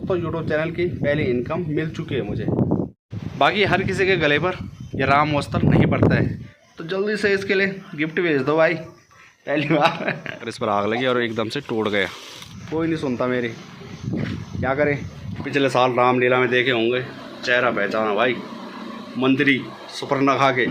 दोस्तों YouTube channel की पहली इनकम मिल चुकी है मुझे। बाकी हर किसी के गले पर ये राम वस्त्र नहीं पड़ता है, तो जल्दी से इसके लिए गिफ्ट भेज दो भाई। पहली बार इस पर आग लगी और एकदम से टूट गया। कोई नहीं सुनता मेरी, क्या करें। पिछले साल रामलीला में देखे होंगे, चेहरा पहचाना भाई, मंत्री सुपर्णा खा के।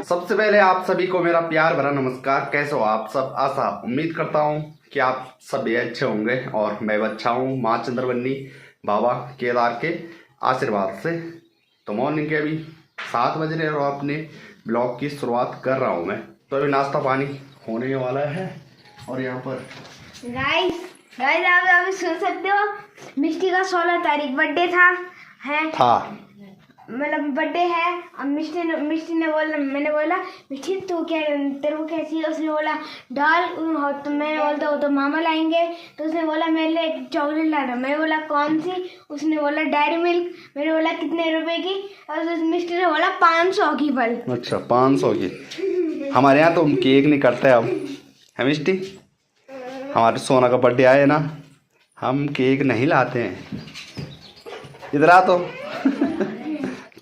सबसे पहले आप सभी को मेरा प्यार भरा नमस्कार। कैसे हो आप सब? आशा उम्मीद करता हूँ कि आप सब भी अच्छे होंगे और मैं भी अच्छा हूँ, माँ चंद्रवन्नी बाबा केदार के आशीर्वाद से। तो मॉर्निंग के अभी 7 बज रहे और अपने ब्लॉग की शुरुआत कर रहा हूँ मैं। तो अभी नाश्ता पानी होने वाला है और यहाँ पर गाइस आप अभी सुन सकते हो, मिष्टी का 16 तारीख बर्थडे था मतलब बर्थडे है। अब मिष्टी ने बोला, मैंने बोला मिष्टी तू क्या तेरे को कैसी है? उसने बोला डाल, तो मैंने बोलता वो तो मामा लाएंगे। तो उसने बोला मेरे लिए एक चॉकलेट लाना। मैं बोला कौन सी? उसने बोला डेयरी मिल्क। मैंने बोला कितने रुपए की? और मिष्टी ने बोला 500 की बल। अच्छा 500 की। हमारे यहाँ तो केक नहीं करते अब है मिष्टी। हमारे सोना का बर्थडे आए ना, हम केक नहीं लाते हैं। इधर आ तो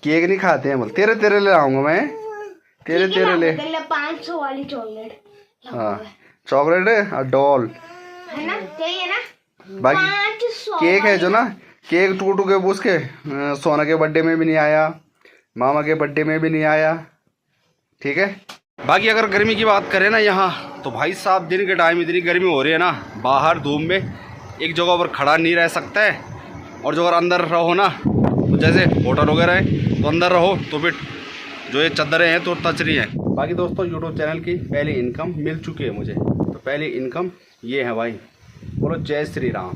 केक नहीं खाते हैं। बोल तेरे ले आऊंगा मैं, तेरे ले 500 वाली चॉकलेट। हाँ चॉकलेट है और डॉल है ना, चाहिए ना। बाकी केक है जो ना, केक टूट के उसके सोना के बर्थडे में भी नहीं आया, मामा के बर्थडे में भी नहीं आया। ठीक है। बाकी अगर गर्मी की बात करें ना यहाँ, तो भाई साहब दिन के टाइम इतनी गर्मी हो रही है ना, बाहर धूप में एक जगह पर खड़ा नहीं रह सकता है। और जो अगर अंदर रहो ना, तो जैसे होटल वगैरह है तो अंदर रहो तो फिर जो ये चादरें हैं तो टच रही हैं। बाकी दोस्तों यूट्यूब चैनल की पहली इनकम मिल चुकी है मुझे। तो पहली इनकम ये है भाई, बोलो जय श्री राम।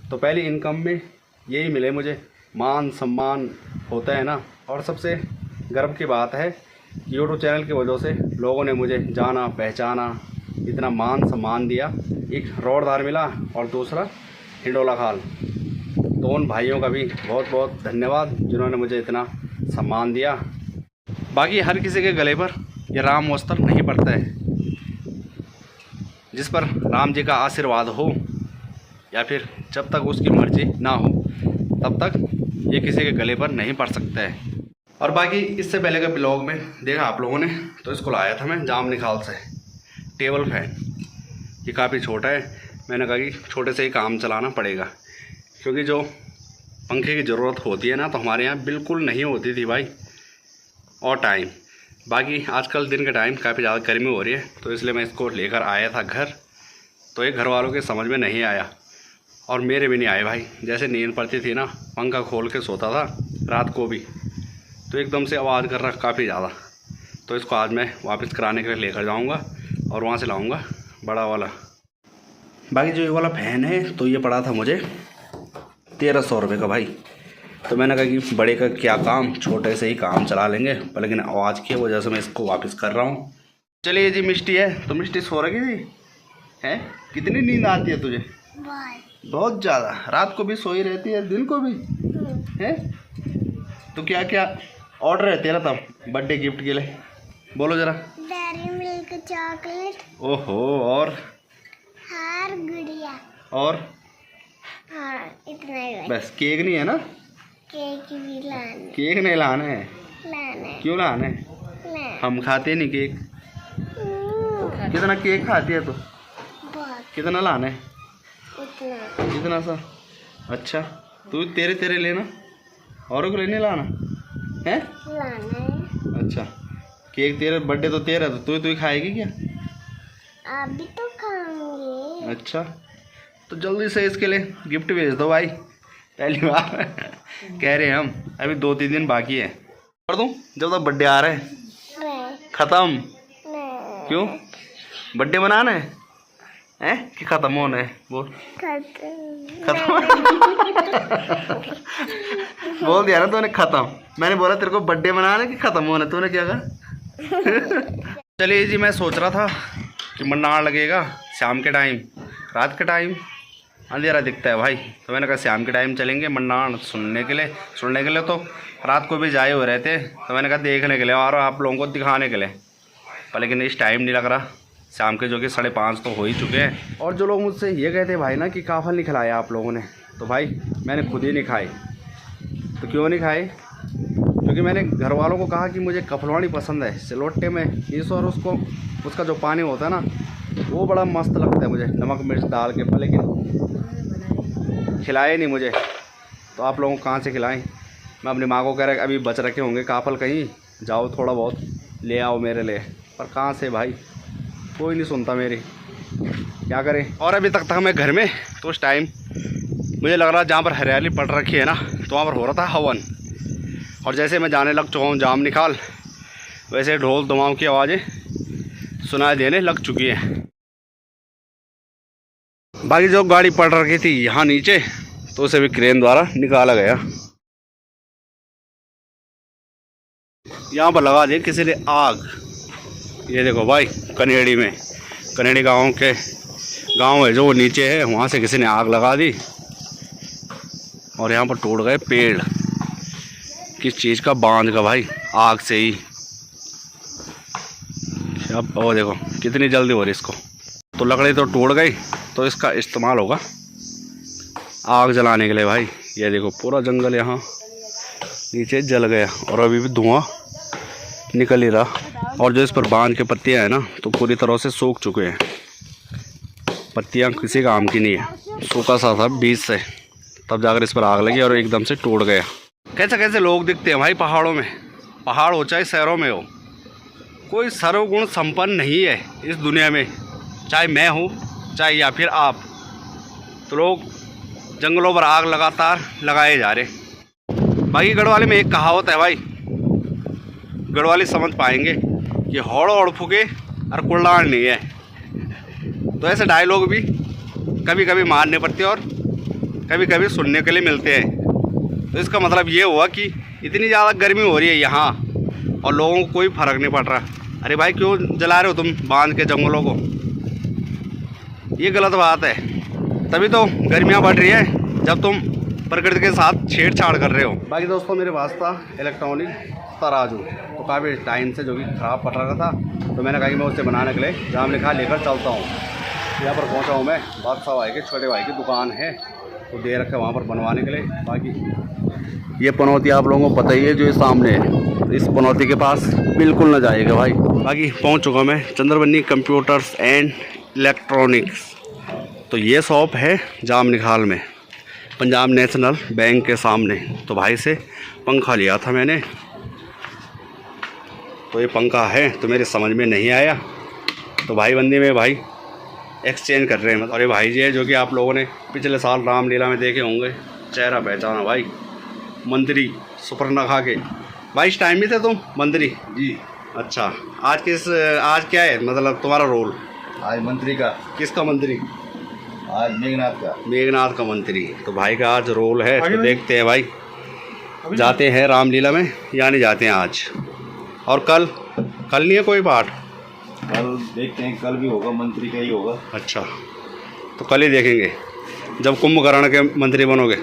तो पहली इनकम में यही मिले मुझे, मान सम्मान होता है ना। और सबसे गर्व की बात है कि यूट्यूब चैनल की वजह से लोगों ने मुझे जाना पहचाना, इतना मान सम्मान दिया। एक रोडदार मिला और दूसरा हिंडोला खाल। तो उन भाइयों का भी बहुत बहुत धन्यवाद जिन्होंने मुझे इतना सम्मान दिया। बाकी हर किसी के गले पर ये राम वस्त्र नहीं पड़ता है। जिस पर राम जी का आशीर्वाद हो या फिर जब तक उसकी मर्जी ना हो तब तक ये किसी के गले पर नहीं पड़ सकता है। और बाकी इससे पहले के ब्लॉग में देखा आप लोगों ने, तो इसको लाया था मैं जाम निकाल से, टेबल फैन। ये काफ़ी छोटा है, मैंने कहा कि छोटे से ही काम चलाना पड़ेगा, क्योंकि जो पंखे की ज़रूरत होती है ना, तो हमारे यहाँ बिल्कुल नहीं होती थी भाई और टाइम। बाकी आजकल दिन के टाइम काफ़ी ज़्यादा गर्मी हो रही है, तो इसलिए मैं इसको लेकर आया था घर। तो ये घर वालों के समझ में नहीं आया और मेरे भी नहीं आए भाई। जैसे नींद पड़ती थी ना, पंखा खोल के सोता था रात को भी, तो एकदम से आवाज़ कर रहा काफ़ी ज़्यादा। तो इसको आज मैं वापस कराने के लिए लेकर जाऊँगा और वहाँ से लाऊँगा बड़ा वाला। बाकी जो ये वाला फ़ैन है, तो ये पड़ा था मुझे 1300 रुपये का भाई। तो मैंने कहा कि बड़े का क्या काम, छोटे से ही काम चला लेंगे, लेकिन आवाज़ की वजह से मैं इसको वापस कर रहा हूँ। चलिए जी मिष्टी है, तो मिष्टी सो रही थी है? कितनी नींद आती है तुझे? बहुत ज़्यादा। रात को भी सोई रहती है, दिन को भी है? तो क्या क्या ऑर्डर है तेरा तब बर्थडे गिफ्ट के लिए? बोलो ज़रा। Dairy milk chocolate. ओहो, और हार गुड़िया। और हाँ इतना ही बस? केक नहीं है ना? केक भी लाने। केक नहीं लाना है? लाने। क्यों लाना है? हम खाते नहीं केक। कितना केक खाती है तो? बहुत। कितना लाना है? इतना। इतना सा? अच्छा तू तेरे लेना, औरों को लेने लाना है? लाना। अच्छा केक तेरा बर्थडे तो तेरा, तो तू ही खाएगी क्या? अभी तो खाऊंगी। अच्छा तो जल्दी से इसके लिए गिफ्ट भेज दो भाई। पहली बार कह रहे हैं हम, अभी 2-3 दिन बाकी है। कर दूँ जब तक बर्थडे आ रहा है? खत्म? क्यों? बर्थडे मनाना है? हैं कि खत्म होना है? बोल खत्म बोल दिया ना तूने खत्म। मैंने बोला तेरे को बर्थडे मनाना कि खत्म होना, तूने क्या कहा? चलिए जी, मैं सोच रहा था कि मन्नार लगेगा शाम के टाइम, रात के टाइम अंधेरा दिखता है भाई, तो मैंने कहा शाम के टाइम चलेंगे मन्नार सुनने के लिए तो रात को भी जाए हुए रहते, तो मैंने कहा देखने के लिए और आप लोगों को दिखाने के लिए, पर लेकिन इस टाइम नहीं लग रहा। शाम के जो कि 5:30 तो हो ही चुके हैं। और जो लोग मुझसे ये कहते हैं भाई ना कि काफल नहीं खिलाया आप लोगों ने, तो भाई मैंने खुद ही नहीं खाए। तो क्यों नहीं खाए? क्योंकि मैंने घर वालों को कहा कि मुझे कफलवानी पसंद है, सिलोटे में पीस और उसका जो पानी होता है ना वो बड़ा मस्त लगता है मुझे, नमक मिर्च डाल के, पर लेकिन खिलाए नहीं मुझे, तो आप लोगों को कहाँ से खिलाएं? मैं अपनी माँ को कह रहा अभी बच रखे होंगे काफल, कहीं जाओ थोड़ा बहुत ले आओ मेरे लिए, पर कहाँ से भाई, कोई नहीं सुनता मेरी, क्या करें। और अभी तक था मैं घर में, तो उस टाइम मुझे लग रहा जहाँ पर हरियाली पड़ रखी है ना, तो वहाँ पर हो रहा था हवन, और जैसे मैं जाने लग चुका हूँ जाम निकाल, वैसे ढोल धमाम की आवाज़ें सुनाई देने लग चुकी हैं। बाकी जो गाड़ी पड़ रखी थी यहाँ नीचे, तो उसे भी क्रेन द्वारा निकाला गया। यहाँ पर लगा दी किसी ने आग, ये देखो भाई कनेड़ी गांव है जो वो नीचे है, वहाँ से किसी ने आग लगा दी, और यहाँ पर टूट गए पेड़। किस चीज़ का? बांध का भाई, आग से ही। अब वो देखो कितनी जल्दी हो रही इसको, तो लकड़ी तो टूट गई, तो इसका इस्तेमाल होगा आग जलाने के लिए भाई। ये देखो पूरा जंगल यहाँ नीचे जल गया, और अभी भी धुआं निकल ही रहा। और जो इस पर बांध के पत्तियाँ हैं ना, तो पूरी तरह से सूख चुके हैं, पत्तियाँ किसी काम की नहीं है, सूखा सा था बीज से, तब जाकर इस पर आग लगी और एकदम से टूट गया। कैसे लोग दिखते हैं भाई पहाड़ों में, पहाड़ हो चाहे शहरों में हो, कोई सर्वगुण संपन्न नहीं है इस दुनिया में, चाहे मैं हूँ चाहे या फिर आप। तो लोग जंगलों पर आग लगातार लगाए जा रहे। बाकी गढ़वाली में एक कहावत है भाई, गढ़वाली समझ पाएंगे कि हौड़ और फुके और कुल्लाण नहीं है। तो ऐसे डायलॉग भी कभी कभी मारने पड़ते हैं और कभी कभी सुनने के लिए मिलते हैं। तो इसका मतलब ये हुआ कि इतनी ज़्यादा गर्मी हो रही है यहाँ और लोगों को कोई फ़र्क नहीं पड़ रहा। अरे भाई क्यों जला रहे हो तुम बांध के जंगलों को? ये गलत बात है। तभी तो गर्मियाँ बढ़ रही है जब तुम प्रकृति के साथ छेड़छाड़ कर रहे हो। बाकी दोस्तों मेरे पास था इलेक्ट्रॉनिक तराजू, तो काफ़ी टाइम से जो कि ख़राब पड़ रहा था, तो मैंने कहा कि मैं उससे बनाने के लिए जाम लिखा लेकर चलता हूँ। यहाँ पर पहुँचा हूँ मैं, बादशाह भाई के छोटे भाई की दुकान है, तो दे रखे वहाँ पर बनवाने के लिए। बाकी ये पनौती आप लोगों को पता ही है जो ये सामने है, इस पनौती के पास बिल्कुल ना जाएगा भाई। बाकी पहुँच चुका मैं चंद्रबनी कंप्यूटर्स एंड इलेक्ट्रॉनिक्स। तो ये शॉप है जाम निखाल में, पंजाब नेशनल बैंक के सामने। तो भाई से पंखा लिया था मैंने, तो ये पंखा है तो मेरे समझ में नहीं आया, तो भाई बंदी में भाई एक्सचेंज कर रहे हैं। और ये भाई जी है जो कि आप लोगों ने पिछले साल रामलीला में देखे होंगे, चेहरा पहचाना भाई, मंत्री सुपर्णखा के। भाई इस टाइम में थे तुम मंत्री जी? अच्छा, आज क्या है मतलब तुम्हारा रोल? आज मंत्री का। किसका मंत्री? आज मेघनाथ का मंत्री। तो भाई का आज रोल है, तो देखते हैं भाई जाते हैं रामलीला में या नहीं जाते हैं आज। और कल नहीं है कोई पाठ? कल देखते हैं, कल भी होगा, मंत्री का ही होगा। अच्छा, तो कल ही देखेंगे जब कुंभकर्ण के मंत्री बनोगे।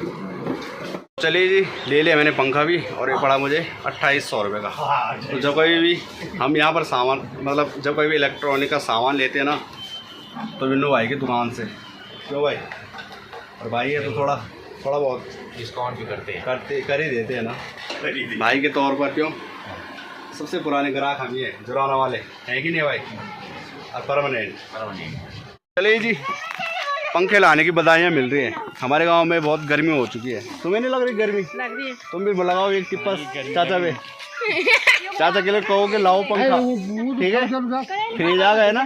चलिए जी, ले लिया मैंने पंखा भी, और ये पड़ा मुझे 2800 रुपये का। तो जब कभी भी हम यहाँ पर सामान मतलब जब कभी भी इलेक्ट्रॉनिक का सामान लेते हैं ना, तो विन्नू भाई की दुकान से। क्यों भाई? और भाई है तो थोड़ा बहुत डिस्काउंट भी कर ही देते हैं ना भाई के तौर पर। क्यों? सबसे पुराने ग्राहक हम ही है, जुराना वाले हैं कि नहीं भाई? और परमानेंट। चलिए जी, पंखे लाने की बधाइयाँ मिल रही हैं। हमारे गांव में बहुत गर्मी हो चुकी है। तुम्हें नहीं लग रही गर्मी? लग रही है। तुम भी लगाओ एक टिप्पा चाचा के लिए कहो कि लाओ पंखा, ठीक है? फ्रिज आ गए ना,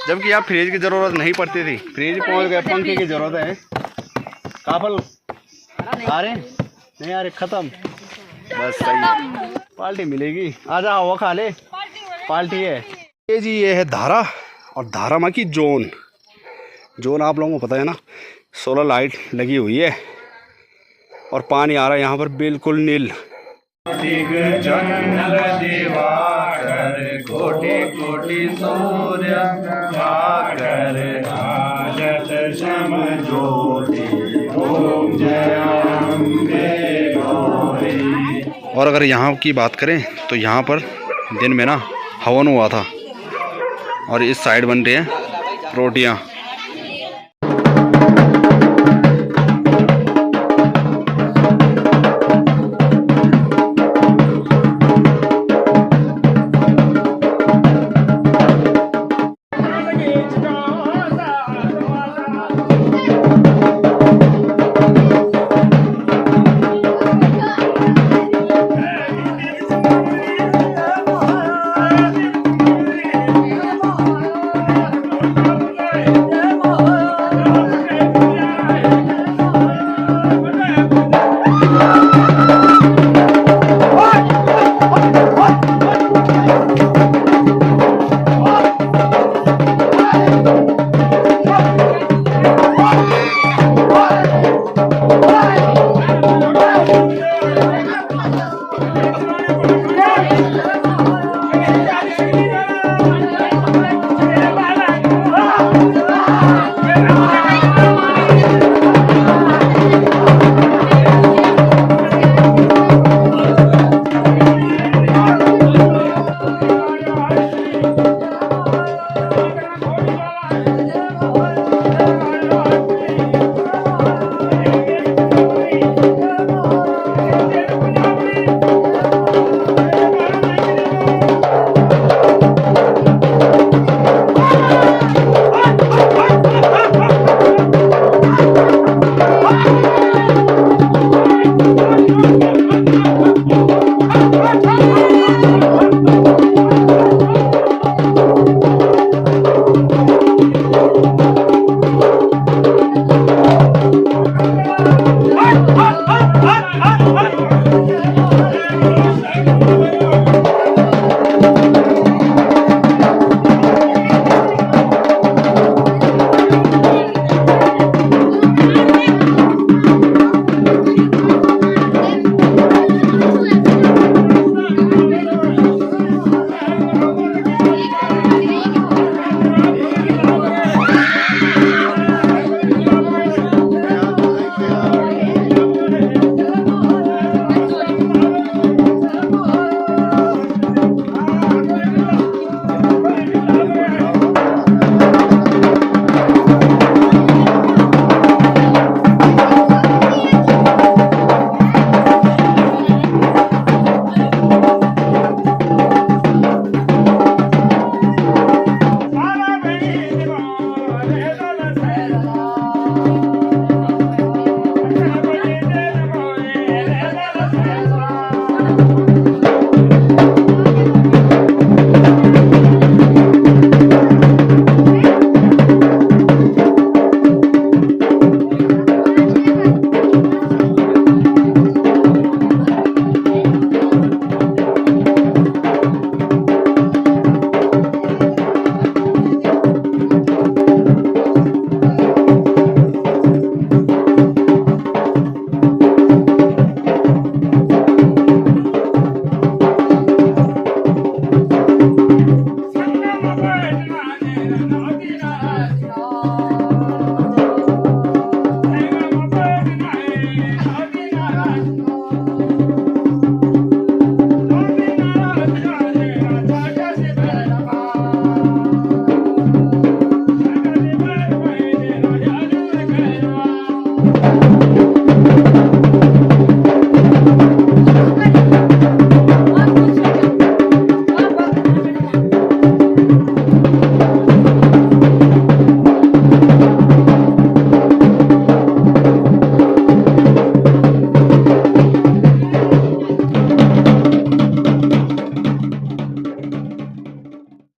जबकि यहाँ फ्रिज की ज़रूरत नहीं पड़ती थी, फ्रिज पहुँच गए, पंखे की ज़रूरत है। काफल आ रहे नहीं आ रहे, ख़त्म, बस सही। पार्टी मिलेगी, आजा हवा खा ले, पार्टी है। ये जी ये है धारा, और धारा माँ की जोन। जो ना आप लोगों को पता है ना, सोलर लाइट लगी हुई है और पानी आ रहा है यहाँ पर बिल्कुल नील। चंद्र दिवाकर कोटि कोटि सूर्य भाकर आजत समज्योति ओम जय गौरी। और अगर यहाँ की बात करें तो यहाँ पर दिन में ना हवन हुआ था और इस साइड बन रही है रोटियाँ।